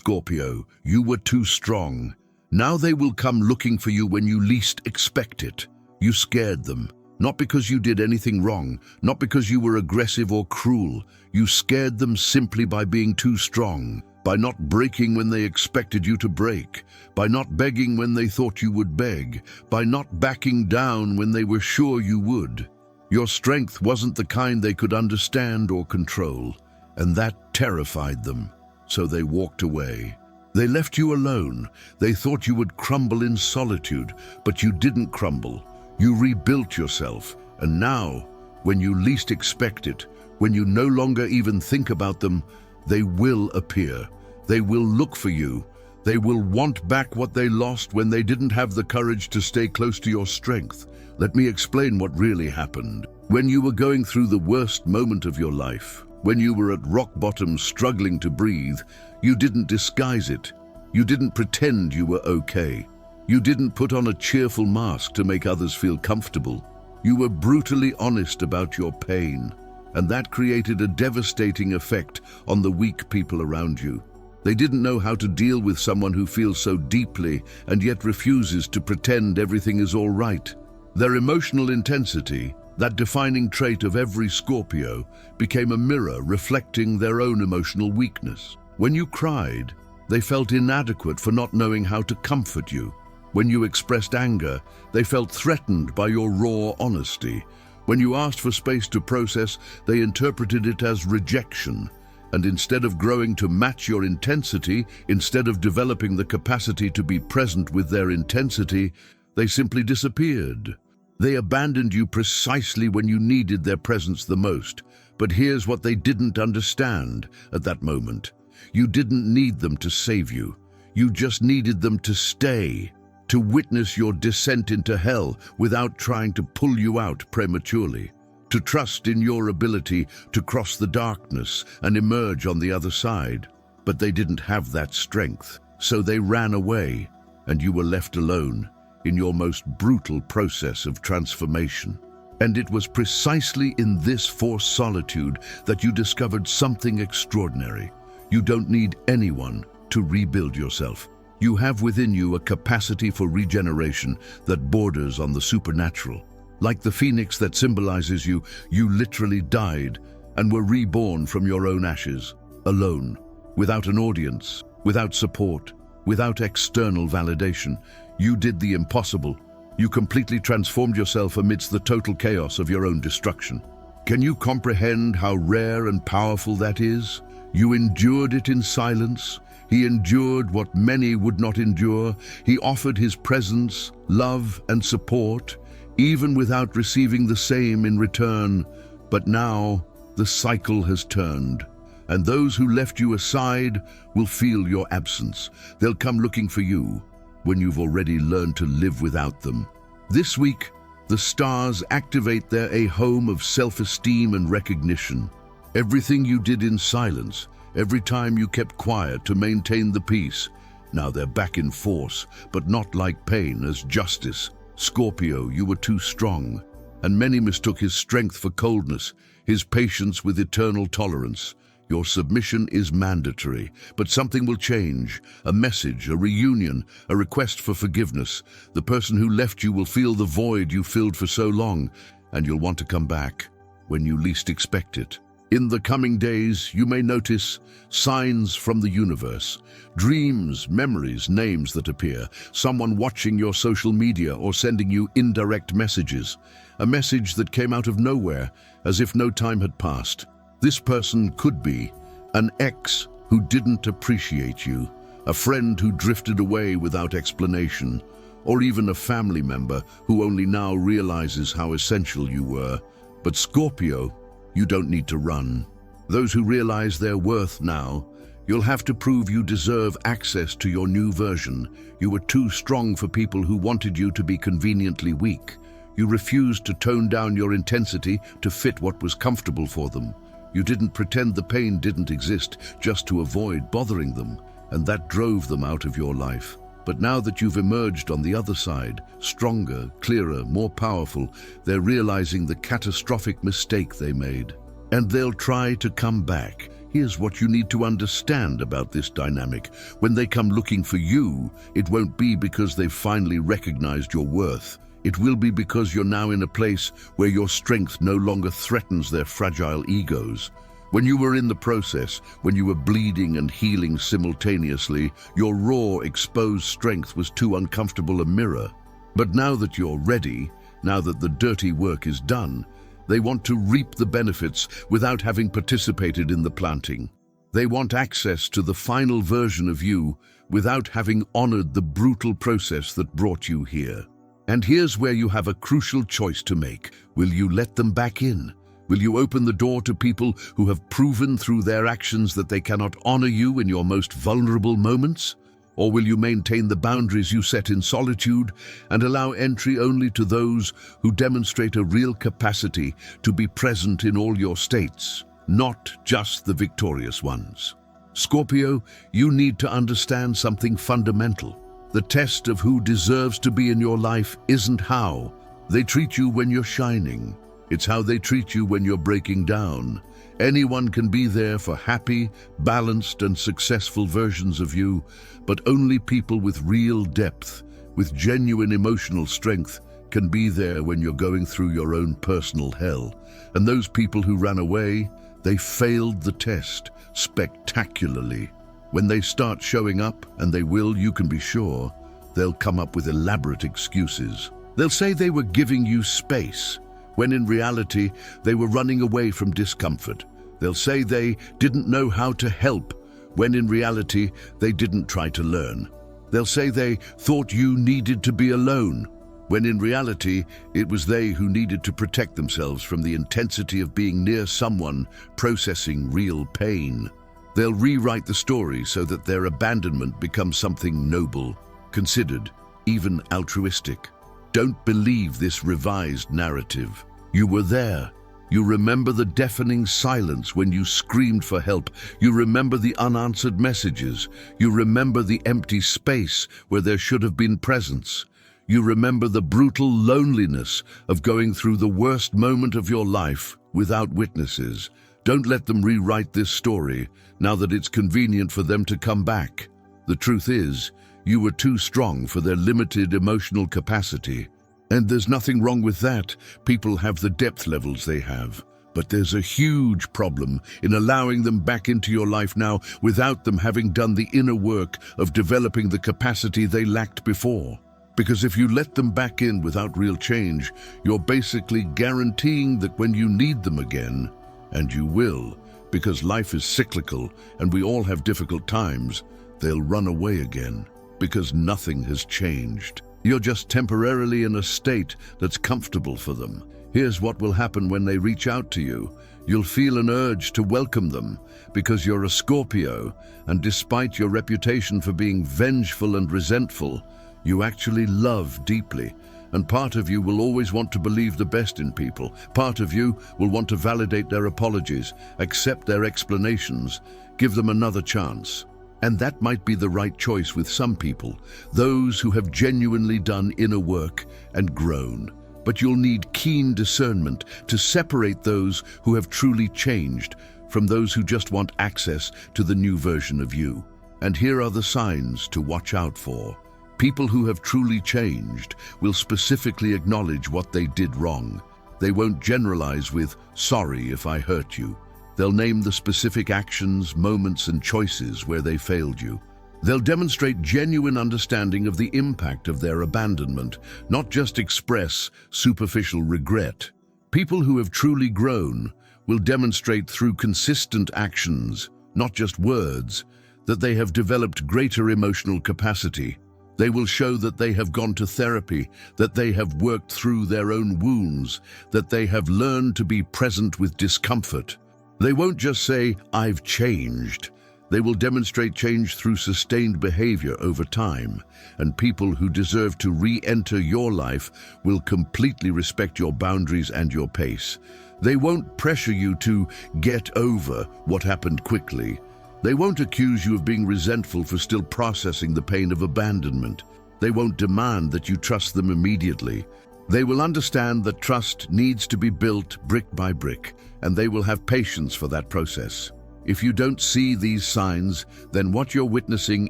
Scorpio, you were too strong. Now they will come looking for you when you least expect it. You scared them, not because you did anything wrong, not because you were aggressive or cruel. You scared them simply by being too strong, by not breaking when they expected you to break, by not begging when they thought you would beg, by not backing down when they were sure you would. Your strength wasn't the kind they could understand or control, and that terrified them. So they walked away. They left you alone. They thought you would crumble in solitude, but you didn't crumble. You rebuilt yourself, and now, when you least expect it, when you no longer even think about them, they will appear. They will look for you. They will want back what they lost when they didn't have the courage to stay close to your strength. Let me explain what really happened. When you were going through the worst moment of your life, when you were at rock bottom struggling to breathe, you didn't disguise it. You didn't pretend you were okay. You didn't put on a cheerful mask to make others feel comfortable. You were brutally honest about your pain, and that created a devastating effect on the weak people around you. They didn't know how to deal with someone who feels so deeply and yet refuses to pretend everything is all right. Their emotional intensity, that defining trait of every Scorpio, became a mirror reflecting their own emotional weakness. When you cried, they felt inadequate for not knowing how to comfort you. When you expressed anger, they felt threatened by your raw honesty. When you asked for space to process, they interpreted it as rejection. And instead of growing to match your intensity, instead of developing the capacity to be present with their intensity, they simply disappeared. They abandoned you precisely when you needed their presence the most. But here's what they didn't understand at that moment. You didn't need them to save you. You just needed them to stay, to witness your descent into hell without trying to pull you out prematurely, to trust in your ability to cross the darkness and emerge on the other side. But they didn't have that strength, so they ran away, and you were left alone in your most brutal process of transformation. And it was precisely in this forced solitude that you discovered something extraordinary. You don't need anyone to rebuild yourself. You have within you a capacity for regeneration that borders on the supernatural. Like the phoenix that symbolizes you, you literally died and were reborn from your own ashes, alone, without an audience, without support, without external validation. You did the impossible. You completely transformed yourself amidst the total chaos of your own destruction. Can you comprehend how rare and powerful that is? You endured it in silence. He endured what many would not endure. He offered his presence, love, and support, even without receiving the same in return. But now, the cycle has turned, and those who left you aside will feel your absence. They'll come looking for you when you've already learned to live without them. This week, the stars activate their home of self-esteem and recognition. Everything you did in silence, every time you kept quiet to maintain the peace, now they're back in force, but not like pain, as justice. Scorpio, you were too strong, and many mistook his strength for coldness, his patience with eternal tolerance. Your submission is mandatory, but something will change. A message, a reunion, a request for forgiveness. The person who left you will feel the void you filled for so long, and you'll want to come back when you least expect it. In the coming days, you may notice signs from the universe, dreams, memories, names that appear, someone watching your social media or sending you indirect messages, a message that came out of nowhere, as if no time had passed. This person could be an ex who didn't appreciate you, a friend who drifted away without explanation, or even a family member who only now realizes how essential you were. But Scorpio, you don't need to run. Those who realize their worth now, you'll have to prove you deserve access to your new version. You were too strong for people who wanted you to be conveniently weak. You refused to tone down your intensity to fit what was comfortable for them. You didn't pretend the pain didn't exist just to avoid bothering them, and that drove them out of your life. But now that you've emerged on the other side, stronger, clearer, more powerful, they're realizing the catastrophic mistake they made. And they'll try to come back, Here's what you need to understand about this dynamic. When they come looking for you, it won't be because they've finally recognized your worth. It will be because you're now in a place where your strength no longer threatens their fragile egos. When you were in the process, when you were bleeding and healing simultaneously, your raw, exposed strength was too uncomfortable a mirror. But now that you're ready, now that the dirty work is done, they want to reap the benefits without having participated in the planting. They want access to the final version of you without having honored the brutal process that brought you here. And here's where you have a crucial choice to make. Will you let them back in? Will you open the door to people who have proven through their actions that they cannot honor you in your most vulnerable moments? Or will you maintain the boundaries you set in solitude and allow entry only to those who demonstrate a real capacity to be present in all your states, not just the victorious ones? Scorpio, you need to understand something fundamental. The test of who deserves to be in your life isn't how they treat you when you're shining. It's how they treat you when you're breaking down. Anyone can be there for happy, balanced, and successful versions of you, but only people with real depth, with genuine emotional strength, can be there when you're going through your own personal hell. And those people who ran away, they failed the test spectacularly. When they start showing up, and they will, you can be sure, they'll come up with elaborate excuses. They'll say they were giving you space, when in reality, they were running away from discomfort. They'll say they didn't know how to help, when in reality, they didn't try to learn. They'll say they thought you needed to be alone, when in reality, it was they who needed to protect themselves from the intensity of being near someone processing real pain. They'll rewrite the story so that their abandonment becomes something noble, considered, even altruistic. Don't believe this revised narrative. You were there. You remember the deafening silence when you screamed for help. You remember the unanswered messages. You remember the empty space where there should have been presence. You remember the brutal loneliness of going through the worst moment of your life without witnesses. Don't let them rewrite this story now that it's convenient for them to come back. The truth is, you were too strong for their limited emotional capacity. And there's nothing wrong with that. People have the depth levels they have. But there's a huge problem in allowing them back into your life now without them having done the inner work of developing the capacity they lacked before. Because if you let them back in without real change, you're basically guaranteeing that when you need them again, and you will, because life is cyclical and we all have difficult times, they'll run away again, because nothing has changed. You're just temporarily in a state that's comfortable for them. Here's what will happen when they reach out to you. You'll feel an urge to welcome them, because you're a Scorpio, and despite your reputation for being vengeful and resentful, you actually love deeply. And part of you will always want to believe the best in people. Part of you will want to validate their apologies, accept their explanations, give them another chance. And that might be the right choice with some people, those who have genuinely done inner work and grown. But you'll need keen discernment to separate those who have truly changed from those who just want access to the new version of you. And here are the signs to watch out for. People who have truly changed will specifically acknowledge what they did wrong. They won't generalize with, "Sorry if I hurt you." They'll name the specific actions, moments, and choices where they failed you. They'll demonstrate genuine understanding of the impact of their abandonment, not just express superficial regret. People who have truly grown will demonstrate through consistent actions, not just words, that they have developed greater emotional capacity. They will show that they have gone to therapy, that they have worked through their own wounds, that they have learned to be present with discomfort. They won't just say, "I've changed." They will demonstrate change through sustained behavior over time, and people who deserve to re-enter your life will completely respect your boundaries and your pace. They won't pressure you to get over what happened quickly. They won't accuse you of being resentful for still processing the pain of abandonment. They won't demand that you trust them immediately. They will understand that trust needs to be built brick by brick, and they will have patience for that process. If you don't see these signs, then what you're witnessing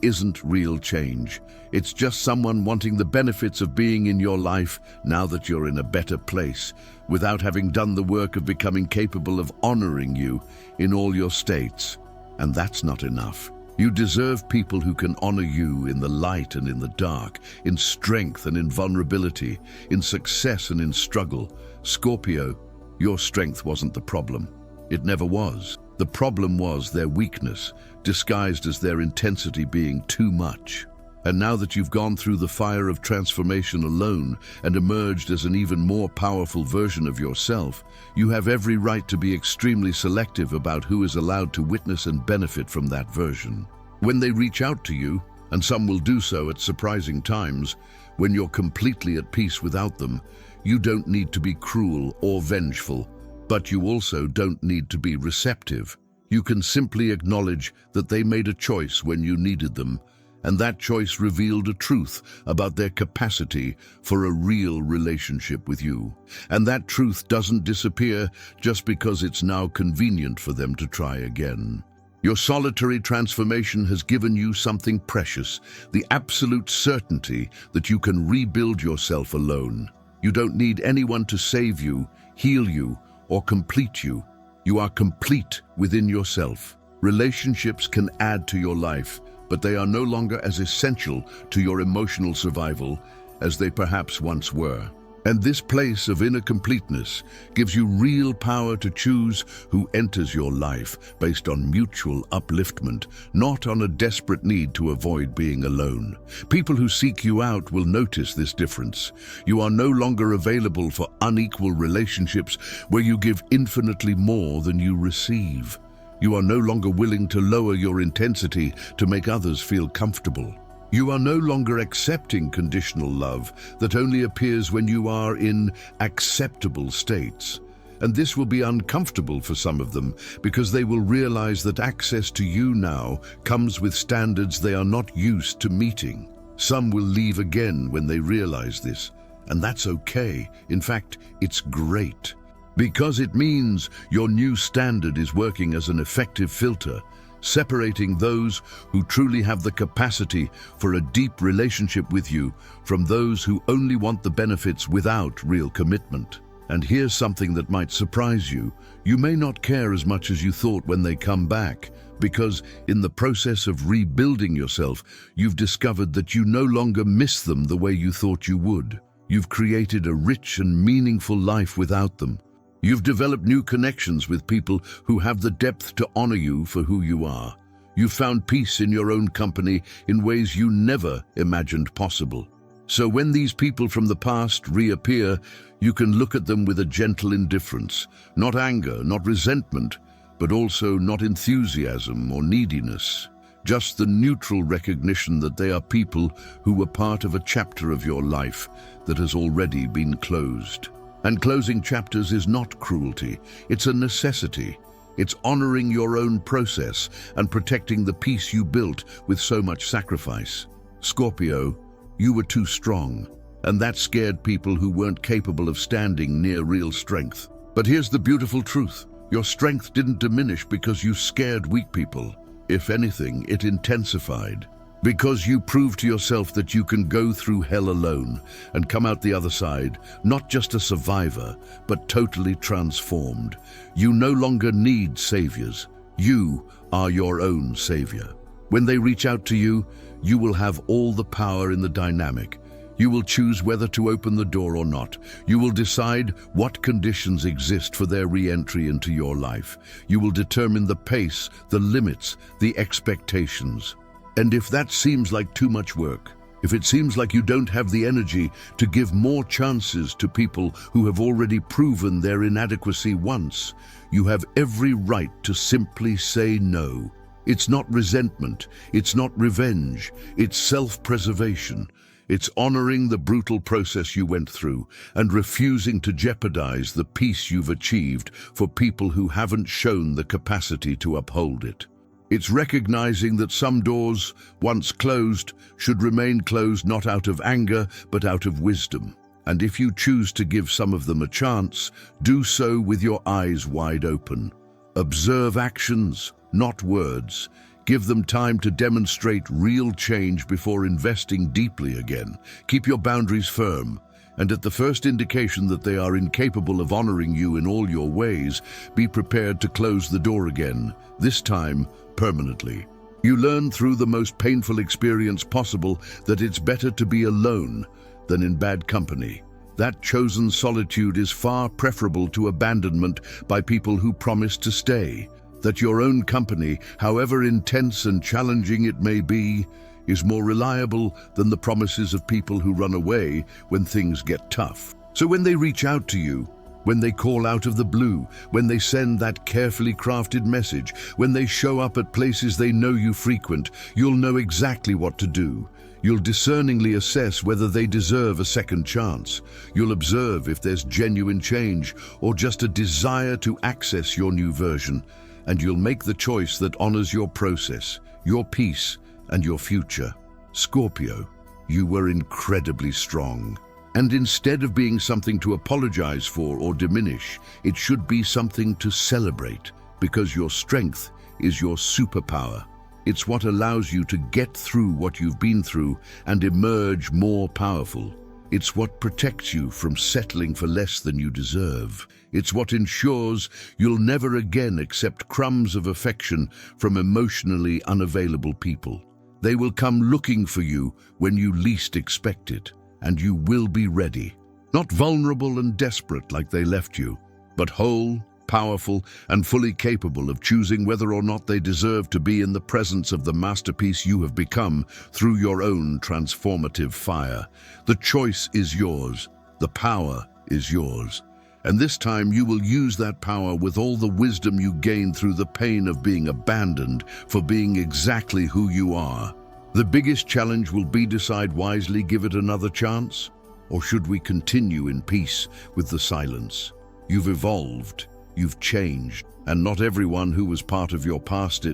isn't real change. It's just someone wanting the benefits of being in your life now that you're in a better place, without having done the work of becoming capable of honoring you in all your states. And that's not enough. You deserve people who can honor you in the light and in the dark, in strength and in vulnerability, in success and in struggle. Scorpio, your strength wasn't the problem. It never was. The problem was their weakness, disguised as their intensity being too much. And now that you've gone through the fire of transformation alone and emerged as an even more powerful version of yourself, you have every right to be extremely selective about who is allowed to witness and benefit from that version. When they reach out to you, and some will do so at surprising times, when you're completely at peace without them, you don't need to be cruel or vengeful, but you also don't need to be receptive. You can simply acknowledge that they made a choice when you needed them, and that choice revealed a truth about their capacity for a real relationship with you. And that truth doesn't disappear just because it's now convenient for them to try again. Your solitary transformation has given you something precious, the absolute certainty that you can rebuild yourself alone. You don't need anyone to save you, heal you, or complete you. You are complete within yourself. Relationships can add to your life, but they are no longer as essential to your emotional survival as they perhaps once were. And this place of inner completeness gives you real power to choose who enters your life based on mutual upliftment, not on a desperate need to avoid being alone. People who seek you out will notice this difference. You are no longer available for unequal relationships where you give infinitely more than you receive. You are no longer willing to lower your intensity to make others feel comfortable. You are no longer accepting conditional love that only appears when you are in acceptable states. And this will be uncomfortable for some of them because they will realize that access to you now comes with standards they are not used to meeting. Some will leave again when they realize this, and that's okay. In fact, it's great. Because it means your new standard is working as an effective filter, separating those who truly have the capacity for a deep relationship with you from those who only want the benefits without real commitment. And here's something that might surprise you. You may not care as much as you thought when they come back, because in the process of rebuilding yourself, you've discovered that you no longer miss them the way you thought you would. You've created a rich and meaningful life without them. You've developed new connections with people who have the depth to honor you for who you are. You've found peace in your own company in ways you never imagined possible. So when these people from the past reappear, you can look at them with a gentle indifference, not anger, not resentment, but also not enthusiasm or neediness. Just the neutral recognition that they are people who were part of a chapter of your life that has already been closed. And closing chapters is not cruelty, it's a necessity. It's honoring your own process and protecting the peace you built with so much sacrifice. Scorpio, you were too strong, and that scared people who weren't capable of standing near real strength. But here's the beautiful truth. Your strength didn't diminish because you scared weak people. If anything, it intensified. Because you proved to yourself that you can go through hell alone and come out the other side, not just a survivor, but totally transformed. You no longer need saviors. You are your own savior. When they reach out to you, you will have all the power in the dynamic. You will choose whether to open the door or not. You will decide what conditions exist for their re-entry into your life. You will determine the pace, the limits, the expectations. And if that seems like too much work, if it seems like you don't have the energy to give more chances to people who have already proven their inadequacy once, you have every right to simply say no. It's not resentment, it's not revenge, it's self-preservation. It's honoring the brutal process you went through and refusing to jeopardize the peace you've achieved for people who haven't shown the capacity to uphold it. It's recognizing that some doors, once closed, should remain closed not out of anger, but out of wisdom. And if you choose to give some of them a chance, do so with your eyes wide open. Observe actions, not words. Give them time to demonstrate real change before investing deeply again. Keep your boundaries firm, and at the first indication that they are incapable of honoring you in all your ways, be prepared to close the door again, this time permanently. You learn through the most painful experience possible that it's better to be alone than in bad company. That chosen solitude is far preferable to abandonment by people who promise to stay. That your own company, however intense and challenging it may be, is more reliable than the promises of people who run away when things get tough. So when they reach out to you, when they call out of the blue, when they send that carefully crafted message, when they show up at places they know you frequent, you'll know exactly what to do. You'll discerningly assess whether they deserve a second chance. You'll observe if there's genuine change or just a desire to access your new version. And you'll make the choice that honors your process, your peace, and your future. Scorpio, you were incredibly strong. And instead of being something to apologize for or diminish, it should be something to celebrate, because your strength is your superpower. It's what allows you to get through what you've been through and emerge more powerful. It's what protects you from settling for less than you deserve. It's what ensures you'll never again accept crumbs of affection from emotionally unavailable people. They will come looking for you when you least expect it, and you will be ready. Not vulnerable and desperate like they left you, but whole, powerful, and fully capable of choosing whether or not they deserve to be in the presence of the masterpiece you have become through your own transformative fire. The choice is yours. The power is yours. And this time you will use that power with all the wisdom you gained through the pain of being abandoned for being exactly who you are. The biggest challenge will be decide wisely, give it another chance, or should we continue in peace with the silence? You've evolved, you've changed, and not everyone who was part of your past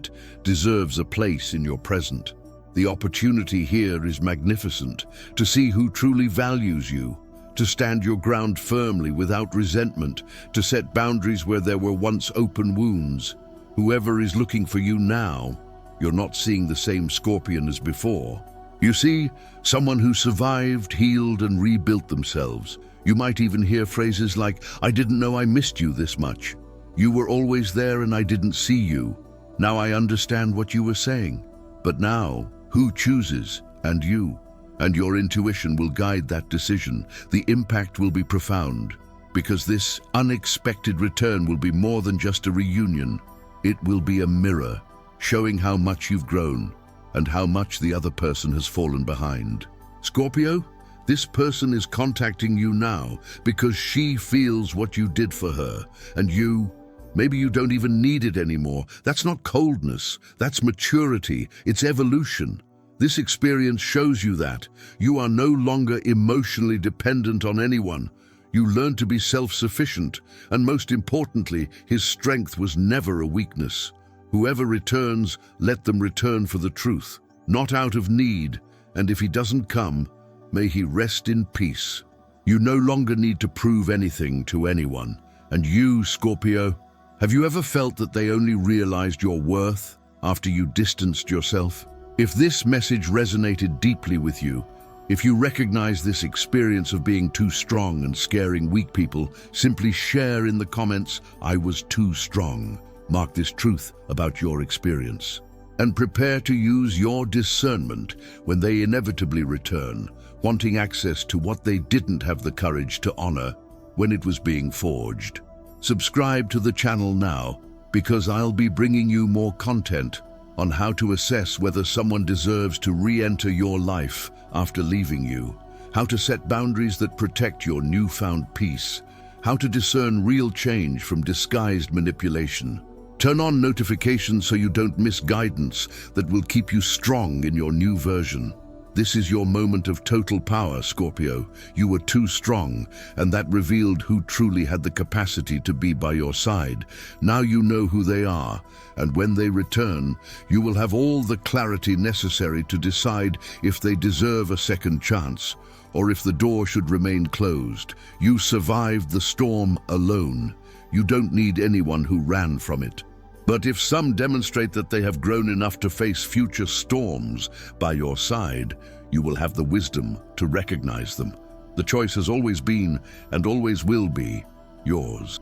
deserves a place in your present. The opportunity here is magnificent, to see who truly values you, to stand your ground firmly without resentment, to set boundaries where there were once open wounds. Whoever is looking for you now, you're not seeing the same Scorpion as before. You see someone who survived, healed, and rebuilt themselves. You might even hear phrases like, "I didn't know I missed you this much. You were always there and I didn't see you. Now I understand what you were saying." But now, who chooses? And you. And your intuition will guide that decision. The impact will be profound, because this unexpected return will be more than just a reunion. It will be a mirror, showing how much you've grown and how much the other person has fallen behind. Scorpio, this person is contacting you now because she feels what you did for her, and maybe you don't even need it anymore. That's not coldness, that's maturity, it's evolution. This experience shows you that you are no longer emotionally dependent on anyone. You learn to be self-sufficient, and most importantly, his strength was never a weakness. Whoever returns, let them return for the truth, not out of need, and if he doesn't come, may he rest in peace. You no longer need to prove anything to anyone. And you, Scorpio, have you ever felt that they only realized your worth after you distanced yourself? If this message resonated deeply with you, if you recognize this experience of being too strong and scaring weak people, simply share in the comments, "I was too strong." Mark this truth about your experience. And prepare to use your discernment when they inevitably return, wanting access to what they didn't have the courage to honor when it was being forged. Subscribe to the channel now, because I'll be bringing you more content on how to assess whether someone deserves to re-enter your life after leaving you, how to set boundaries that protect your newfound peace, how to discern real change from disguised manipulation. Turn on notifications so you don't miss guidance that will keep you strong in your new version. This is your moment of total power, Scorpio. You were too strong, and that revealed who truly had the capacity to be by your side. Now you know who they are, and when they return, you will have all the clarity necessary to decide if they deserve a second chance, or if the door should remain closed. You survived the storm alone. You don't need anyone who ran from it. But if some demonstrate that they have grown enough to face future storms by your side, you will have the wisdom to recognize them. The choice has always been, and always will be, yours.